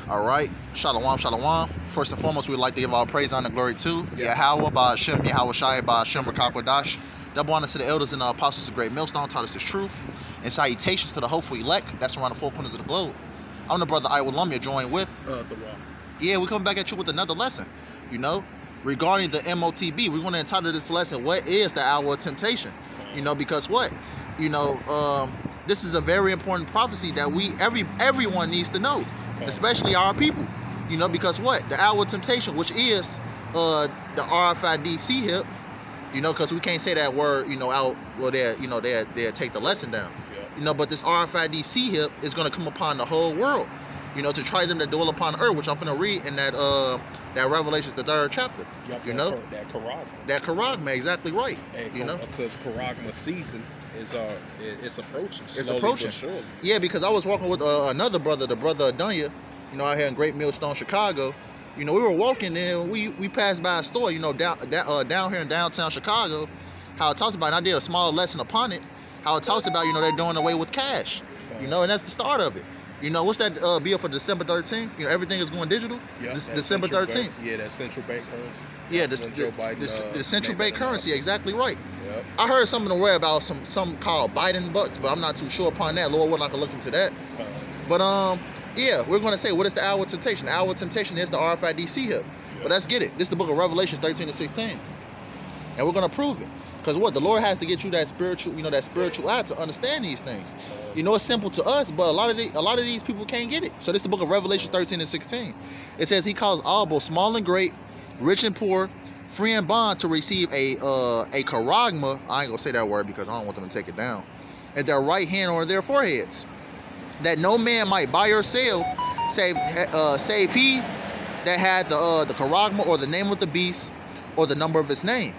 All right, shalom, shalom. First and foremost, we'd like to give all praise, honor, glory to YAHAWAH, BAHASHAM, YAHAWASHI, BAHASHAM, Rakakwadash. Double honor to the elders and the apostles of the great millstone, taught us his truth. And salutations to the hopeful elect, that's around the four corners of the globe. I'm the brother YAHAWAH, joined with the Raw. Yeah, we come back at you with another lesson. You know, regarding the M.o.t.b, we're going to entitle this lesson, what is the hour of temptation? You know, because what? You know, this is a very important prophecy that everyone needs to know, especially our people. You know, because what? The hour of temptation, which is the RFID hip, you know, because we can't say that word, you know, out, well, they'll take the lesson down. You know, but this RFID hip is going to come upon the whole world, you know, to try them that dwell upon the earth, which I'm going to read in that Revelation, the 3rd chapter. Yep, you know, that Karagma. That Karagma, exactly right. And you know, because Karagma season is it's approaching. It's approaching. Surely. Yeah, because I was walking with another brother, the brother Dunya, you know, out here in Great Millstone, Chicago. You know, we were walking and we passed by a store, you know, down here in downtown Chicago. How it talks about, and I did a small lesson upon it. How it talks about, you know, they're doing away with cash. You know, and that's the start of it. You know, what's that bill for December 13th? You know, everything is going digital. Yeah, December 13th. Yeah, that central bank currency. Yeah, the central bank currency. Exactly right. Yep. I heard something aware about some called Biden bucks, but I'm not too sure upon that. Lord, I can look into that. But yeah, we're going to say, what is the hour of temptation? The hour of temptation is the RFID hip. But let's get it. This is the book of Revelation 13 to 16. And we're going to prove it. Because what? The Lord has to get you that spiritual, you know, that spiritual eye to understand these things. You know, it's simple to us, but a lot of these people can't get it. So this is the book of Revelation 13 and 16. It says, he calls all, both small and great, rich and poor, free and bond, to receive a Karagma. I ain't going to say that word because I don't want them to take it down. At their right hand or their foreheads, that no man might buy or sell, save he that had the Karagma, or the name of the beast, or the number of his name.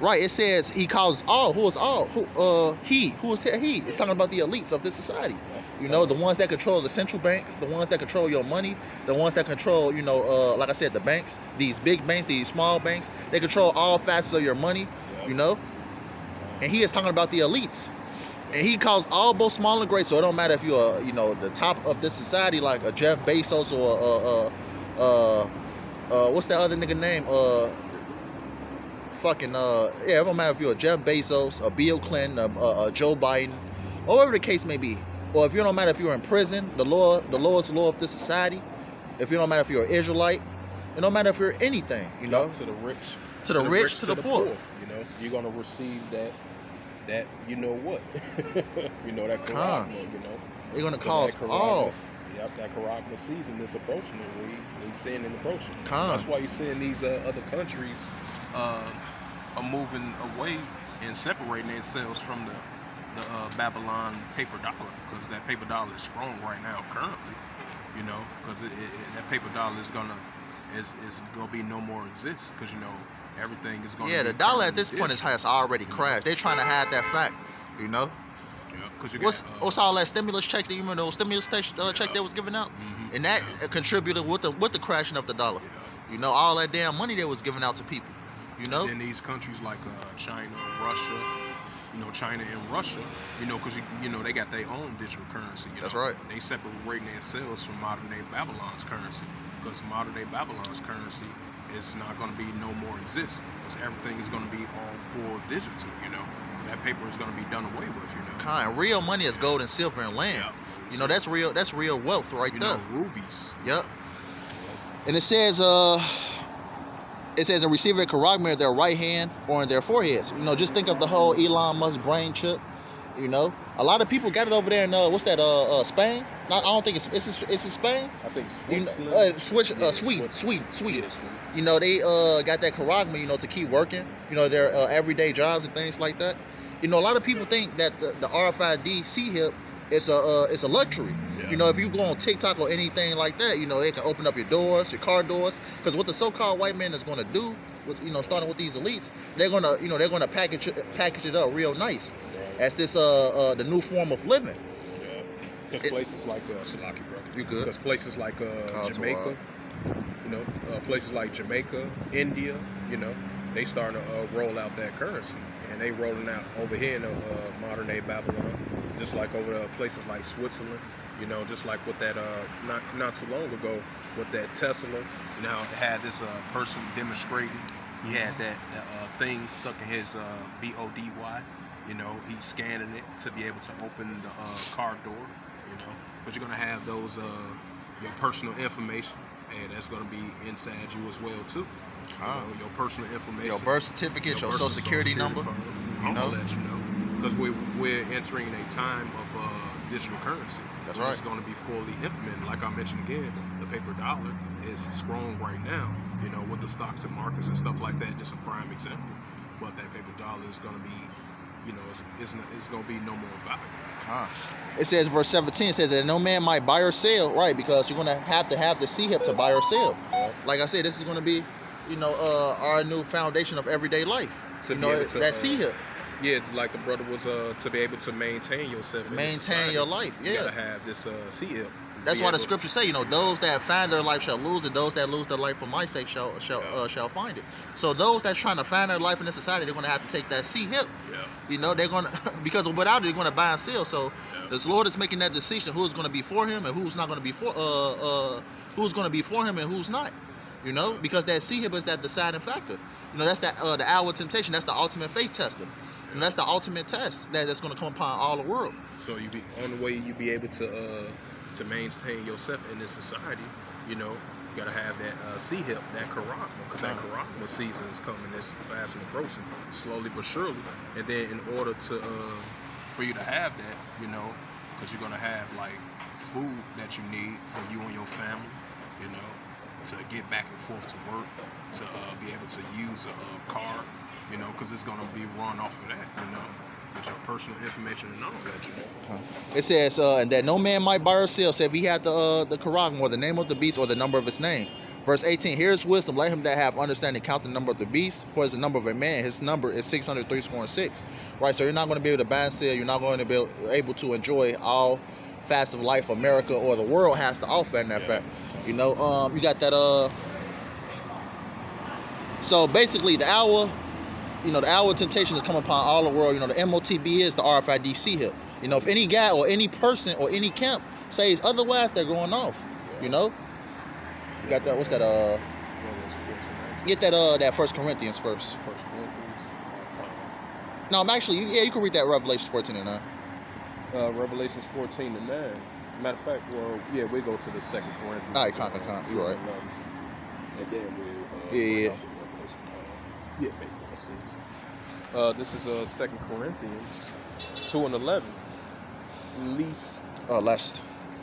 Right, it says he calls all. Who is all? Who is he? It's talking about the elites of this society. You know, the ones that control the central banks, the ones that control your money, the ones that control, you know, like I said, the banks, these big banks, these small banks, they control all facets of your money, you know. And he is talking about the elites. And he calls all, both small and great. So it don't matter if you're, you know, the top of this society, like a Jeff Bezos or what's that other nigga name? Yeah, it don't matter if you're a Jeff Bezos, a Bill Clinton, a Joe Biden, or whatever the case may be. Or if you don't matter if you're in prison, the lowest law of this society. If you don't matter if you're an Israelite, it don't matter if you're anything, you know. To the rich, to the poor. You know, you're gonna receive that you know what, you know, that Karagma, you know. You're gonna cause all. Yep, that Karagma season is approaching, and we seeing it approaching. That's why you're seeing these other countries are moving away and separating themselves from the Babylon paper dollar, because that paper dollar is strong right now currently, you know, because that paper dollar is gonna be no more exist, because, you know, everything is gonna the dollar at this point has already crashed. They're trying to hide that fact, you know. What's all that stimulus checks that you remember, those stimulus checks that was given out, and that contributed with the crashing of the dollar. You know, all that damn money that was given out to people. You know, in these countries like China, Russia, you know, China and Russia, you know, because you know they got their own digital currency. You know? That's right. They separating themselves from modern day Babylon's currency, because modern day Babylon's currency is not going to be no more exist, because everything is going to be all full digital. You know, that paper is going to be done away with. You know, real money is gold and silver and land. Yep. You know, that's real wealth right there. You know, rubies. Yep. And it says and receive a Karagma in their right hand or in their foreheads. You know, just think of the whole Elon Musk brain chip. You know, a lot of people got it over there in what's that? Spain? I don't think it's in Spain. I think Switzerland. Sweden. You know, they got that Karagma, you know, to keep working. You know, their everyday jobs and things like that. You know, a lot of people think that the RFID hip is a luxury. Yeah. You know, if you go on TikTok or anything like that, you know, it can open up your doors, your car doors. Because what the so-called white man is going to do, with, you know, starting with these elites, they're gonna package it up real nice, as this the new form of living. Yeah. Because places like Salaki, bro. You good? Because places like Jamaica, you know, places like Jamaica, India, you know, they starting to roll out that currency, and they rolling out over here in modern day Babylon, just like over places like Switzerland, You know, just like with that not too long ago with that Tesla. You know, it had this person demonstrating. He had that thing stuck in his B.O.D.Y. You know, he's scanning it to be able to open the car door. You know, but you're gonna have those your personal information, and that's gonna be inside you as well too. You know, your personal information, your birth certificate, your social security number. You know, let you know, because we're entering a time of digital currency. That's right. It's going to be fully implemented. Like I mentioned again, the paper dollar is strong right now. You know, with the stocks and markets and stuff like that. Just a prime example. But that paper dollar is going to be, you know, it's going to be no more value. It says, verse 17 says that no man might buy or sell, right? Because you're going to have the CHIP to buy or sell. Yeah. Like I said, this is going to be, you know, our new foundation of everyday life. You know, that CHIP. Yeah, like the brother was to be able to maintain yourself. Maintain your life. Yeah. You gotta have this CHIP. That's why the scriptures say, you know, those that find their life shall lose it. Those that lose their life for my sake shall find it. So those that's trying to find their life in this society, they're going to have to take that CHIP. Yeah. You know, they're going to, because without it, they're going to buy and sell. So this Lord is making that decision who's going to be for him and who's not going to be for, who's going to be for him and who's not. You know, because that CHIP is that deciding factor. You know, that's that the hour of temptation. That's the ultimate faith tester. And that's the ultimate test that's going to come upon all the world. So you be on the way you be able to maintain yourself in this society. You know, you gotta have that CHIP, that Karama, because that Karama season is coming. It's fast and approaching, slowly but surely. And then in order to for you to have that, you know, because you're gonna have like food that you need for you and your family. You know, to get back and forth to work, to be able to use a car. You know, because it's going to be run off of that, you know, with your personal information and all that, you know. It says, and that no man might buy or sell, say if he had the Quran, or the name of the beast, or the number of his name. Verse 18, here is wisdom, let him that have understanding count the number of the beast, for is the number of a man, his number is 603 Right, so you're not going to be able to buy and sell, you're not going to be able to enjoy all facets of life America or the world has to offer in that fact. You know, you got that, so basically the hour, you know, the hour of temptation is coming upon all the world. You know, the M.o.t.b is the RFID CHIP. You know, if any guy or any person or any camp says otherwise, they're going off. You know, you got that. What's that? Get that. That 1 Corinthians first. 1 Corinthians. No, I'm actually. Yeah, you can read that Revelations 14:9. Revelations 14:9. Matter of fact, well, yeah, we go to the 2 Corinthians. All right, con. You're right. And then we'll. Yeah. Yeah, make sense. This is 2 Corinthians 2:11.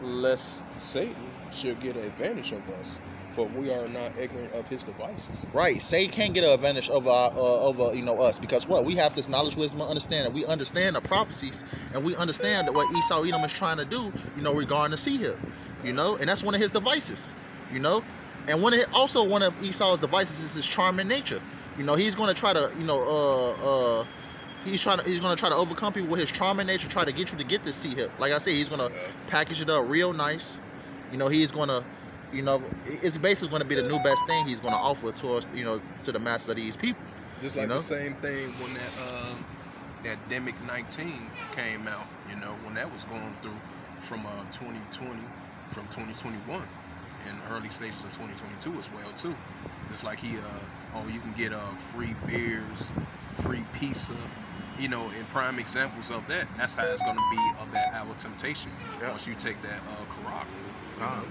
Lest Satan should get an advantage of us, for we are not ignorant of his devices. Right, Satan can't get an advantage of our you know, us, because what we have this knowledge, wisdom, and understanding. We understand the prophecies, and we understand what Esau Edom is trying to do. You know, regarding the CHIP. You know, and that's one of his devices. You know, and one of Esau's devices is his charming nature. You know, he's going to try to, you know, he's going to try to overcome people with his charming nature, try to get you to get this CHIP. Like I said, he's going to package it up real nice. You know, he's going to, you know, it's basically going to be the new best thing he's going to offer to us, you know, to the masses of these people. Just like the same thing when that Demic 19 came out, you know, when that was going through from 2020, from 2021. In the early stages of 2022 as well too. Just like you can get free beers, free pizza, you know, and prime examples of that. That's how it's going to be of that hour temptation once you take that Quran.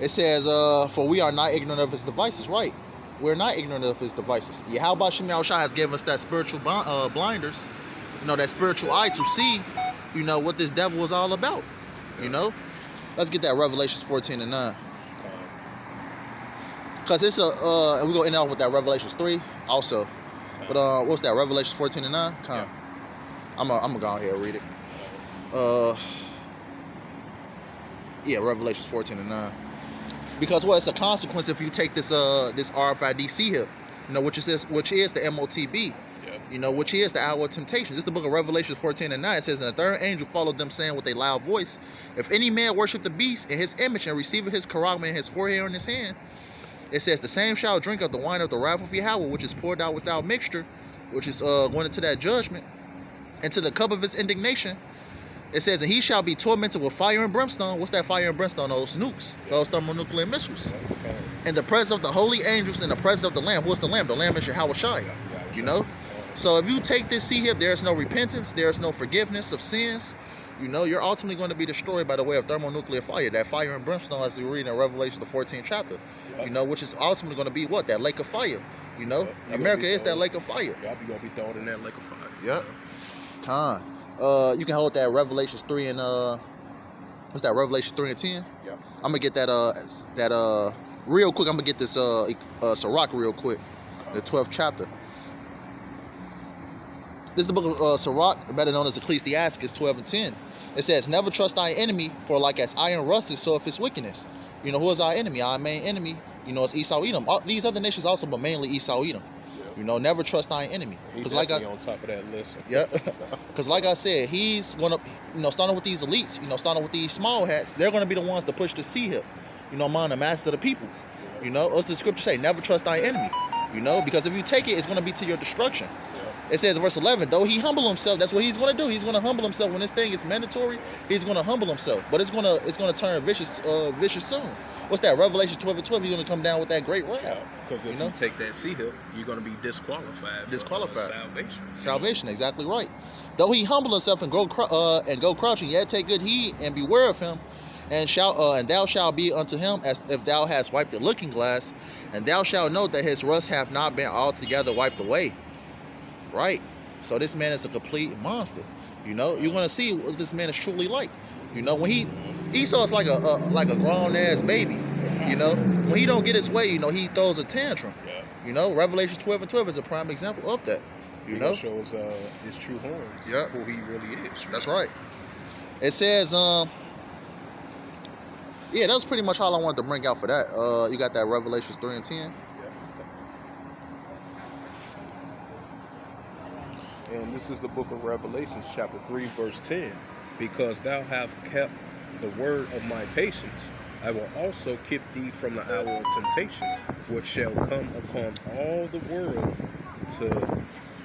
It says, for we are not ignorant of his devices, right? We're not ignorant of his devices. YAHAWASHI has given us that spiritual blinders, you know, that spiritual eye to see, you know, what this devil is all about. You know, let's get that Revelations 14:9. Because it's and we're going to end off with that Revelations 3 also. But what's that, Revelations 14:9? I'm going to go out here and read it. Yeah, Revelations 14:9. Because, well, it's a consequence if you take this this RFID CHIP, you know, which is the M.o.t.b. You know, which is the hour of temptation. This is the book of Revelations 14:9. It says, and the third angel followed them, saying with a loud voice, if any man worship the beast in his image and receive his Karama in his forehead or in his hand, it says, the same shall drink of the wine of the wrath of Yahawah, which is poured out without mixture, which is going into that judgment, and to the cup of his indignation. It says, and he shall be tormented with fire and brimstone. What's that fire and brimstone? Those nukes, those thermonuclear missiles. In the presence of the holy angels, in the presence of the Lamb. What's the Lamb? The Lamb is YAHAWASHI. You know? So if you take this see here, there's no repentance, there's no forgiveness of sins. You know, you're ultimately going to be destroyed by the way of thermonuclear fire. That fire and brimstone, as we read in Revelation, the 14th chapter. You know, which is ultimately going to be what? That lake of fire. You know? America is that lake of fire. Y'all be going to be thrown in that lake of fire. Yep. Con. You can hold that Revelations 3 and what's that, Revelation 3 and 10? Yep. I'm gonna get that real quick. I'm gonna get this Sirach real quick. The 12th chapter. This is the book of Sirach, better known as Ecclesiastes 12 and 10. It says, never trust thy enemy, for like as iron rusteth, so if its wickedness. You know, who is our enemy? Our main enemy, you know, it's Esau Edom. These other nations also, but mainly Esau Edom. You know, never trust thy enemy. He's like on top of that list. Yep. Because like I said, he's gonna, you know, starting with these elites, you know, starting with these small hats, they're gonna be the ones to push the sea hip, you know, among the masses of the people. You know, what's the scripture say? Never trust thy enemy. You know, because if you take it, it's gonna be to your destruction. It says in verse 11, though he humble himself, that's what he's going to do. He's going to humble himself. When this thing is mandatory, he's going to humble himself. But it's going to turn vicious soon. What's that? Revelation 12 and 12, he's going to come down with that great wrath. Because if you take that sea hill, you're going to be disqualified. Disqualified. Salvation. Salvation, exactly right. Though he humble himself and go crouching, yet take good heed and beware of him. And thou shalt be unto him as if thou hast wiped the looking glass, and thou shalt know that his rust hath not been altogether wiped away. Right, so this man is a complete monster. You know, you're gonna see what this man is truly like. You know, when Esau is like a grown ass baby. You know, when he don't get his way, you know, he throws a tantrum. You know, Revelation 12 and 12 is a prime example of that. You know, shows his true horns. Who he really is. That's right. It says, yeah, that was pretty much all I wanted to bring out for that. You got that Revelations 3 and 10. And this is the book of Revelations, chapter 3, verse 10. Because thou hast kept the word of my patience, I will also keep thee from the hour of temptation, which shall come upon all the world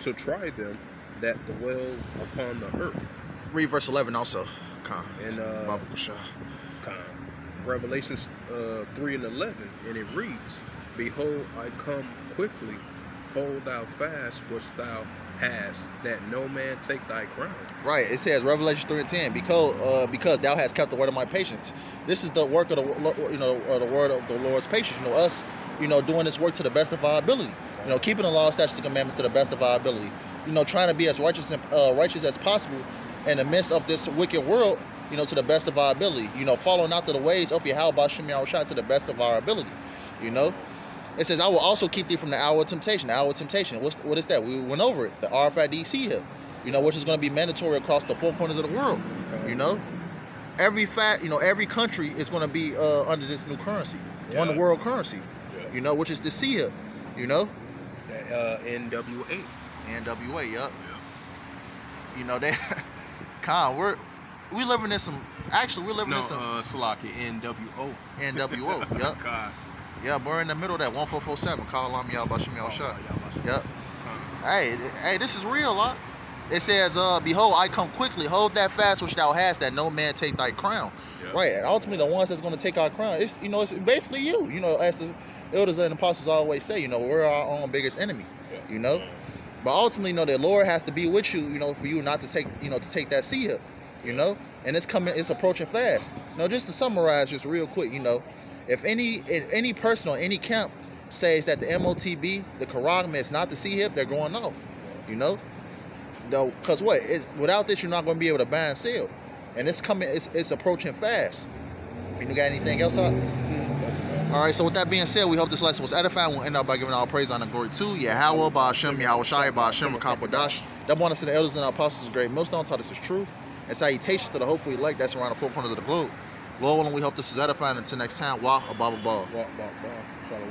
to try them that dwell upon the earth. Read verse 11 also. And Revelations 3 and 11, and it reads, Behold, I come quickly, hold thou fast which thou hast, that no man take thy crown. Right, it says Revelation 3 and 10, because thou hast kept the word of my patience. This is the work of the word of the Lord's patience. You know, us, you know, doing this work to the best of our ability. You know, keeping the law, statutes, and commandments to the best of our ability. You know, trying to be as righteous as possible in the midst of this wicked world. You know, to the best of our ability. You know, following after the ways of YAHAWASHI to the best of our ability. You know. It says, I will also keep thee from the hour of temptation. The hour of temptation. What is that? We went over it. The RFID here. You know, which is going to be mandatory across the four corners of the world. You know, every country is going to be under this new currency, one world currency. You know, which is the C here. You know, NWA. NWA. Yep. You know that. We living in some. Actually, we're living in some. Salaki, NWO. NWO. Yep. God. Yeah, we're in the middle of that 1447. Call on YAHAWASHI. Yep. Hey, this is real, huh? It says, behold, I come quickly. Hold that fast which thou hast, that no man take thy crown. Right. And ultimately, the ones that's going to take our crown, it's basically you. You know, as the elders and apostles always say, you know, we're our own biggest enemy. You know, but ultimately, you know, the Lord has to be with you. You know, for you not to take that sea hip. You know, and it's approaching fast. You know, just to summarize, just real quick, you know. If any person or any camp says that the M.o.t.b, the Quran, is not the sea hip, they're going off. You know, though, because without this, you're not going to be able to buy and sell, and it's approaching fast. You got anything else up? All right. So with that being said, we hope this lesson was edifying. We'll end up by giving all praise, honor, and glory to YAHAWAH, BAHASHAM, YAHAWASHI, BAHASHAM, Rakapadash. That brought us to the elders and apostles of great millstone, taught us his truth and salutations to the hopefully elect that's around the four corners of the globe. Lord willing, we hope this is edifying. Until next time, YAHAWAH.